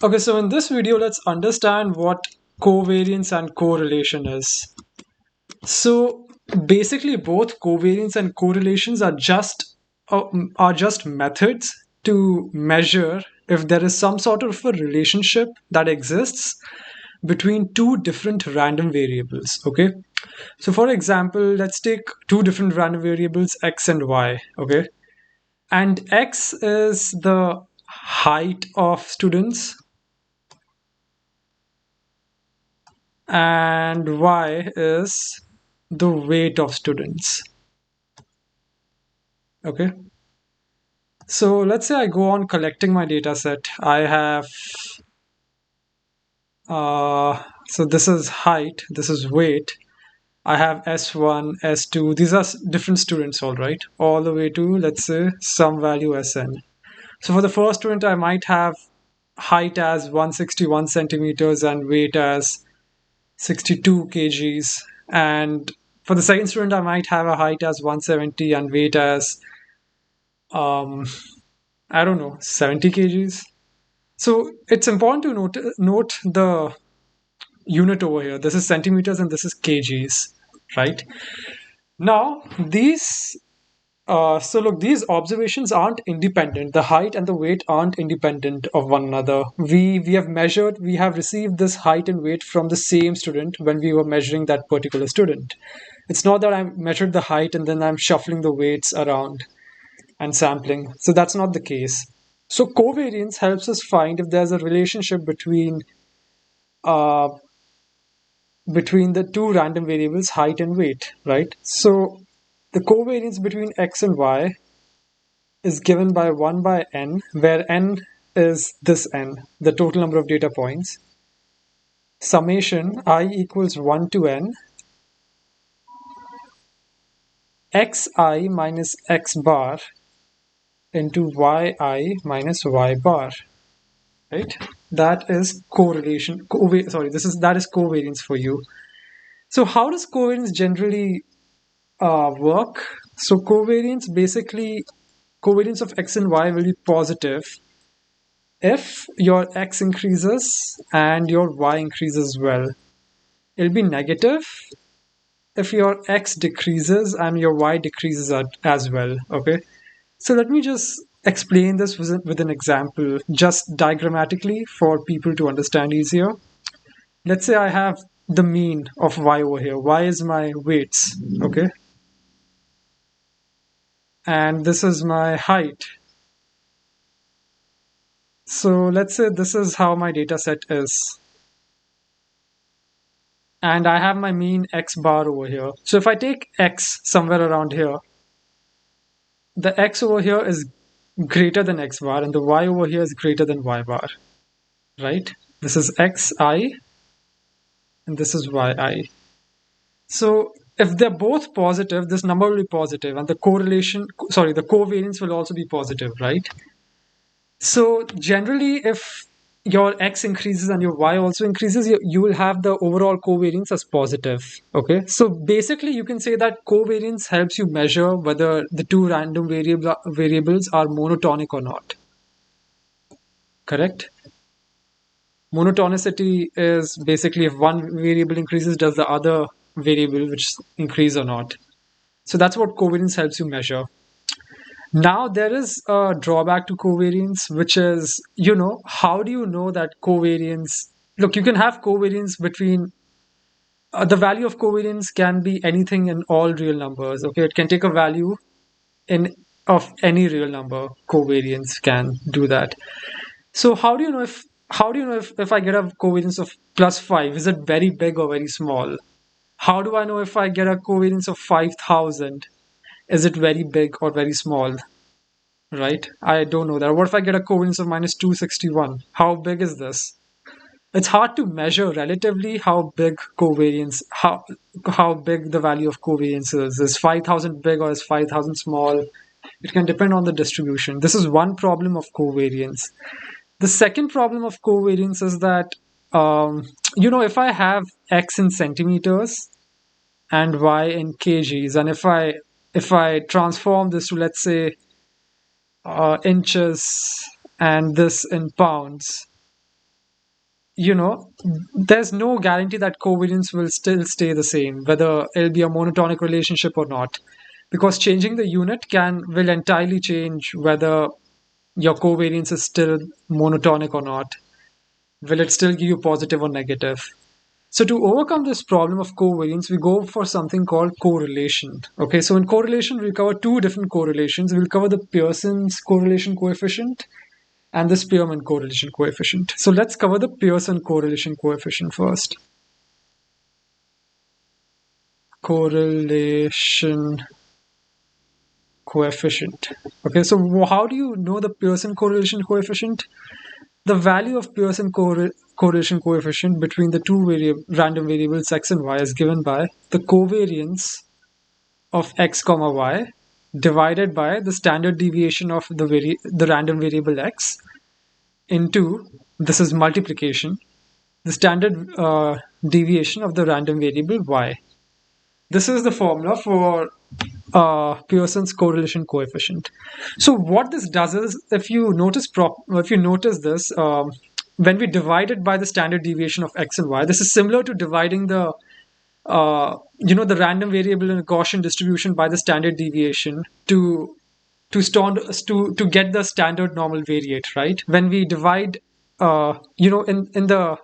Okay, so in this video, let's understand what covariance and correlation is. So basically, both covariance and correlations are just methods to measure if there is some sort of a relationship that exists between two different random variables. Okay, so for example, let's take two different random variables x and y. Okay, and x is the height of students and y is the weight of students. Okay, so let's say I go on collecting my data set. I have so this is height, this is weight. I have S1, S2. These are different students, all right, all the way to, let's say, some value Sn. So for the first student, I might have height as 161 centimeters and weight as 62 kgs. And for the second student, I might have a height as 170 and weight as, um, I don't know, 70 kgs. So it's important to note the unit over here. This is centimeters and this is kgs, right? Now, these observations aren't independent. The height and the weight aren't independent of one another. We have received this height and weight from the same student when we were measuring that particular student. It's not that I measured the height and then I'm shuffling the weights around and sampling. So that's not the case. So covariance helps us find if there's a relationship uh, between the two random variables, height and weight, right? So the covariance between x and y is given by 1 by n, where n is this n, the total number of data points. Summation I equals 1 to n xi minus x bar into yi minus y bar, right? That is correlation. That is covariance for you. So how does covariance generally work? So covariance of x and y will be positive if your x increases and your y increases as well. It'll be negative if your x decreases and your y decreases as well. Okay, so let me just explain this with an example, just diagrammatically for people to understand easier. Let's say I have the mean of y over here. Y is my weights, okay, and this is my height. So let's say this is how my data set is. And I have my mean x bar over here. So if I take x somewhere around here, the x over here is greater than x bar and the y over here is greater than y bar, right? This is xi and this is yi. So if they're both positive, this number will be positive and the covariance will also be positive, right? So generally, if your x increases and your y also increases, you will have the overall covariance as positive. Okay, so basically, you can say that covariance helps you measure whether the two random variables are monotonic or not. Correct? Monotonicity is basically if one variable increases, does the other variable which increase or not? So that's what covariance helps you measure. Now, there is a drawback to covariance, which is, how do you know that covariance? Look, you can have covariance between the value of covariance can be anything in all real numbers. Okay, it can take a value in of any real number. Covariance can do that. So, if I get a covariance of +5, is it very big or very small? How do I know if I get a covariance of 5,000? Is it very big or very small? Right? I don't know that. What if I get a covariance of minus 261? How big is this? It's hard to measure relatively how big how big the value of covariance is. Is 5,000 big or is 5,000 small? It can depend on the distribution. This is one problem of covariance. The second problem of covariance is that if I have x in centimeters and y in kgs, and if I transform this to, let's say, inches and this in pounds, you know, there's no guarantee that covariance will still stay the same, whether it'll be a monotonic relationship or not. Because changing the unit will entirely change whether your covariance is still monotonic or not. Will it still give you positive or negative? So to overcome this problem of covariance, we go for something called correlation. Okay, so in correlation, we'll cover two different correlations. We'll cover the Pearson's correlation coefficient and the Spearman correlation coefficient. So let's cover the Pearson correlation coefficient first. Correlation coefficient. Okay, so how do you know the Pearson correlation coefficient? The value of Pearson correlation coefficient between the two random variables x and y is given by the covariance of x comma y divided by the standard deviation of the random variable x into, this is multiplication, the standard deviation of the random variable y. This is the formula for Pearson's correlation coefficient. So what this does is, if you notice this, when we divide it by the standard deviation of x and y, this is similar to dividing the random variable in a Gaussian distribution by the standard deviation to get the standard normal variate, right? When we divide, in the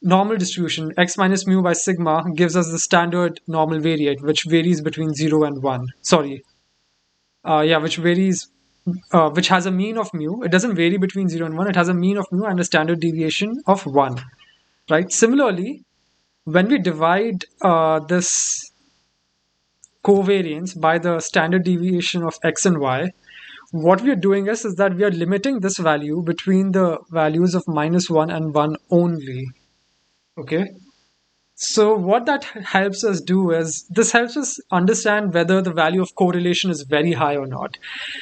normal distribution, x minus mu by sigma gives us the standard normal variate, which varies between 0 and 1. Sorry. Which varies, which has a mean of mu. It doesn't vary between 0 and 1. It has a mean of mu and a standard deviation of 1, right? Similarly, when we divide this covariance by the standard deviation of x and y, what we are doing is that we are limiting this value between the values of -1 and 1 only. Okay. So what that helps us do is, this helps us understand whether the value of correlation is very high or not.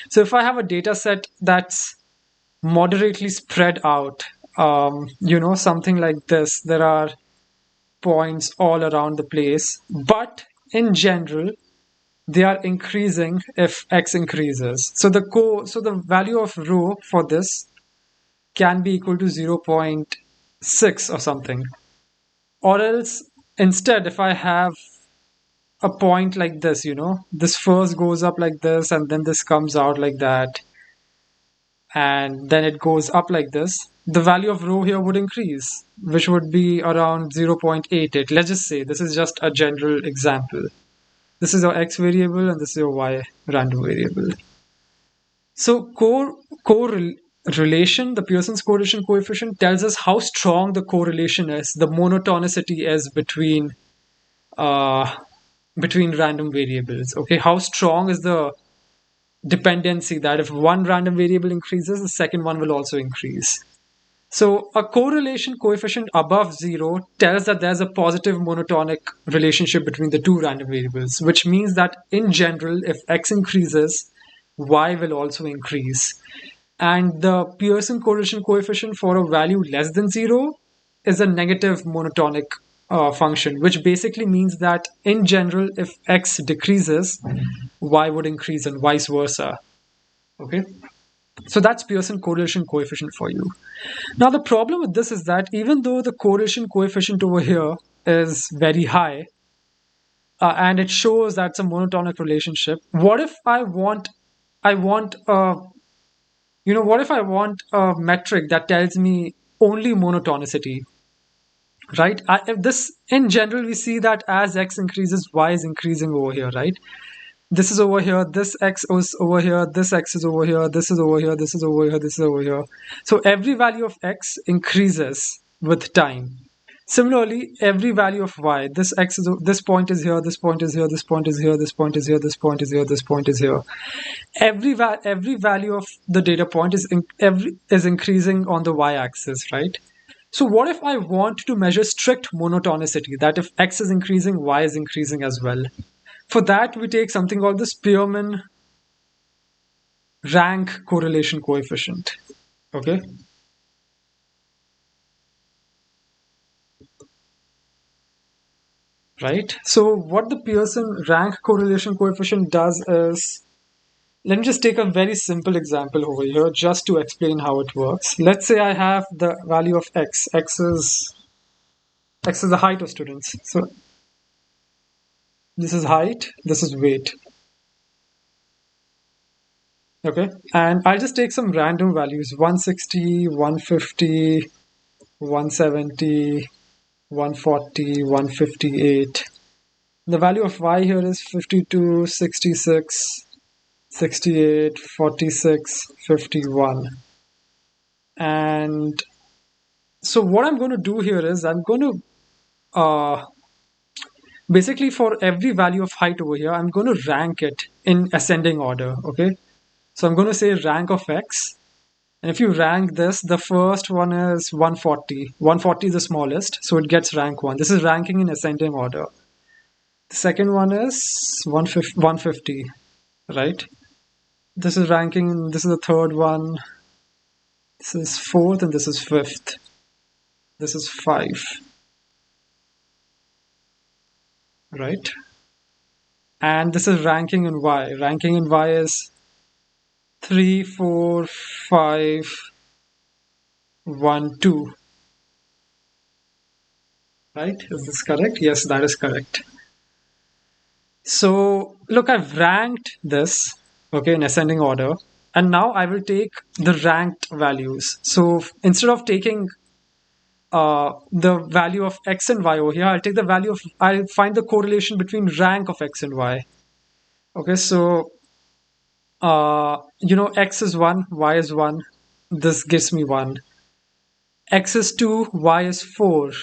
So if I have a data set that's moderately spread out, something like this, there are points all around the place, but in general, they are increasing if x increases. So the value of rho for this can be equal to 0.6 or something. Or else, instead, if I have a point like this, this first goes up like this, and then this comes out like that, and then it goes up like this, the value of rho here would increase, which would be around 0.88. Let's just say, this is just a general example. This is your x variable, and this is your y random variable. So correlation, the Pearson's correlation coefficient, tells us how strong the correlation is, the monotonicity is between random variables. Okay, how strong is the dependency that if one random variable increases, the second one will also increase. So a correlation coefficient above 0 tells that there's a positive monotonic relationship between the two random variables, which means that in general, if x increases, y will also increase. And the Pearson correlation coefficient for a value less than 0 is a negative monotonic function, which basically means that in general, if x decreases, y would increase and vice versa. Okay, so that's Pearson correlation coefficient for you. Now the problem with this is that even though the correlation coefficient over here is very high, and it shows that's a monotonic relationship, what if I want a metric that tells me only monotonicity? Right? If this, in general, we see that as x increases, y is increasing over here, right? This is over here, this x is over here, this x is over here, this is over here, this is over here, this is over here. So every value of x increases with time. Similarly, every value of y, this point is here, this point is here, this point is here, this point is here, this point is here, this point is here. Every value of the data point is increasing on the y-axis, right? So what if I want to measure strict monotonicity, that if x is increasing, y is increasing as well? For that, we take something called the Spearman rank correlation coefficient. Okay. Right. So what the Pearson rank correlation coefficient does is, let me just take a very simple example over here just to explain how it works. Let's say I have the value of x. X is the height of students. So this is height, this is weight. Okay, and I'll just take some random values: 160, 150, 170, 140, 158. The value of y here is 52, 66, 68, 46, 51. And so what I'm going to do here is I'm going to basically for every value of height over here, I'm going to rank it in ascending order. Okay, so I'm going to say rank of x. And if you rank this, the first one is 140. 140 is the smallest, so it gets rank 1. This is ranking in ascending order. The second one is 150, right? This is ranking, this is the third one. This is fourth, and this is fifth. This is 5, right? And this is ranking in y. Ranking in y is 3, 4, 5, 1, 2. Right? Is this correct? Yes, that is correct. So look, I've ranked this, okay, in ascending order, and now I will take the ranked values. So instead of taking the value of x and y over here, I'll find the correlation between rank of x and y. Okay, so x is 1, y is 1. This gives me 1. X is 2, y is 4.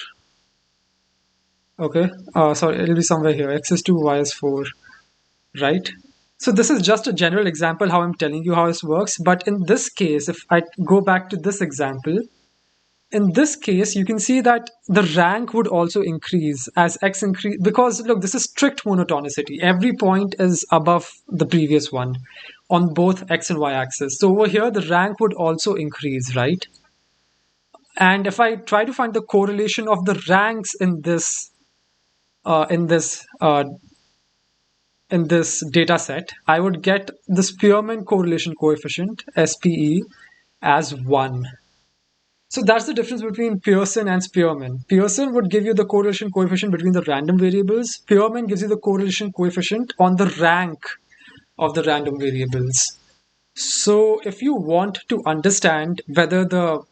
Okay, sorry, it'll be somewhere here. X is 2, y is 4, right? So this is just a general example how I'm telling you how this works. But in this case, if I go back to this example, in this case, you can see that the rank would also increase as x increase, because look, this is strict monotonicity. Every point is above the previous one on both x and y axis. So over here, the rank would also increase, right? And if I try to find the correlation of the ranks in this data set, I would get the Spearman correlation coefficient, SPE, as 1. So that's the difference between Pearson and Spearman. Pearson would give you the correlation coefficient between the random variables. Spearman gives you the correlation coefficient on the rank of the random variables. So if you want to understand whether the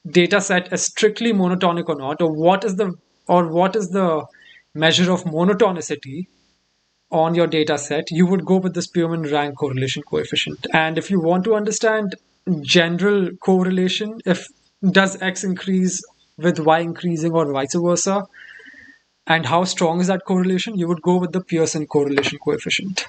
data set is strictly monotonic or not, or what is the measure of monotonicity on your data set, you would go with the Spearman rank correlation coefficient. And if you want to understand general correlation, if does x increase with y increasing or vice versa, and how strong is that correlation, you would go with the Pearson correlation coefficient.